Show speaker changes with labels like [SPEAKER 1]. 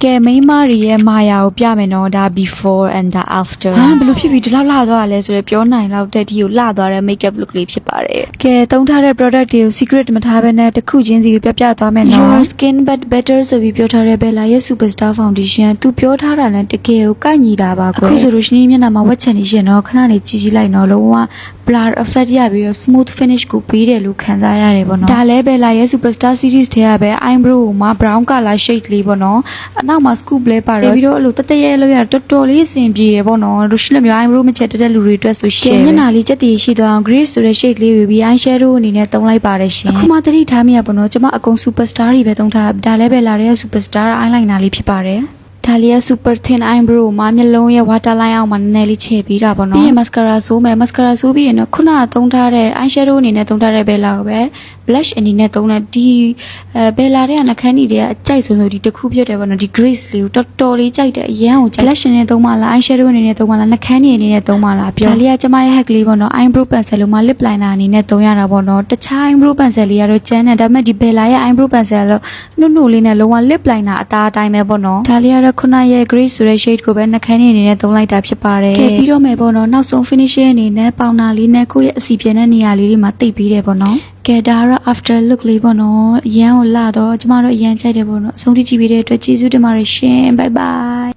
[SPEAKER 1] ကဲမိန်းမတွေရဲ့မာယာကိုပြမယ်နော်ဒါ before and the after ဘယ်လိုဖြစ်ပြီးဒီလောက်လှသွားတာလဲဆိုတော့ပြောနိုင်လောက်တဲ့ဒီကိုလှသွားတဲ့ makeup look လေးဖြစ်ပါတယ်ကဲသုံးထားတဲ့ product တွေကို secret မထားဘဲနဲ့တစ်ခုချင်းစီပြပြသွားမယ်နော် your skin but better ဆိုပြီးပြောထားတဲ့ Bella ရဲ့ superstar foundation သူပြောထားတာနဲ့တကယ်ကိုကိုက်ညီတာပါကွယ်အခုဆိုလို့ရှိရင်မျက်နှာမှာဝက်ချန်နေရှင်နော်ခဏလေးကြည့်လိုက်နော်လုံးဝ blur effect ရပြီးတော့ smooth finish ကိုပေးတယ်လို့ခံစားရတယ်ပေါ့နော်ဒါလည်း Bella ရဲ့ superstar series ထဲကပဲ eyebrow ကိုမှ brown color shade လေးပေါ့နော်အနောက်မှာ scoop လဲပါတယ်ပြီးတော့အဲ့လိုတတရဲလို့ရတော်တော်လေးအဆင်ပြေတယ်ပေါ့နော်လို့ရှိလို့မျိုး eyebrow မချက်တဲ့လူတွေအတွက်ဆိုရှင်မျက်နှာလေးချက်တည်ရှိသွားအောင် grease ဆိုတဲ့ shade လေးယူပြီး eyeshadow အနေနဲ့သုံးလိုက်ပါတယ်ရှင်အခုမှသတိထားမိရပေါ့နော်ကျွန်မအကုန် superstar တွေပဲသုံးထားဒါလည်း Bella ရဲ့ superstar eyeliner လေးဖြစ်ပါတယ်ဒါလေးက super thin eyebrow မှာမျက်လုံးရဲ့ waterline အောက်မှာနည်းနည်းလေးချဲ့ပြီးတာပေါ့နော်ပြီးရင် mascara ဆိုးမယ် mascara ဆိုးပြီးရင်တော့ခုနကသုံးထားတဲ့ eyeshadow အနေနဲ့သုံးထားတဲ့ Bella ကိုပဲ blush အနေနဲ့သုံးတဲ့ဒီ Bella ရဲ့နှာခမ်းတွေကအကြိုက်ဆုံးဒီတစ်ခုဖြစ်တယ်ပေါ့နော်ဒီ grease လေးကိုတော်တော်လေးကြိုက်တယ်အရန်ကိုကြိုက် blush အနေနဲ့သုံးမှလား eyeshadow အနေနဲ့သုံးမှလားနှာခမ်းတွေအနေနဲ့သုံးမှလားပြောဒါလေးကကျမရဲ့ hack လေးပေါ့နော် eyebrow pencil လို့မှ lip liner အနေနဲ့သုံးရတာပေါ့နော်တခြား eyebrow pencil လေးကတော့ကျန်းတယ်ဒါပေမဲ့ဒီ Bella ရဲ့ eyebrow pencil လို့နှုတ်နှုတ်လေးနဲ့လုံးဝ lip liner အသားအတိုင်းပဲပေါ့နော်ဒါလေးကတော့ခုနရဲ့ grease ဆိုတဲ့ shade ကိုပဲနှာခမ်းတွေအနေနဲ့သုံးလိုက်တာဖြစ်ပါတယ်ကဲပြီးတော့မယ်ပေါ့နော်နောက်ဆုံး finishing အနေနဲ့ပေါင်နာလေးနဲ့ကိုယ့်ရဲ့အစီပြင်းတဲ့နေရာလေးတွေမှာတိတ်ပြီးတယ်ပေါ့နော်ကဲဒါကတော့ after look လေးပေါ့နော်အရန်ကိုလှတော့ကျမတို့အရန်ကြိုက်တယ်ပေါ့နော်အဆုံးထိကြည့်ပြီးတဲ့အတွက်ကျေးဇူးတင်ပါတယ်ရှင် bye bye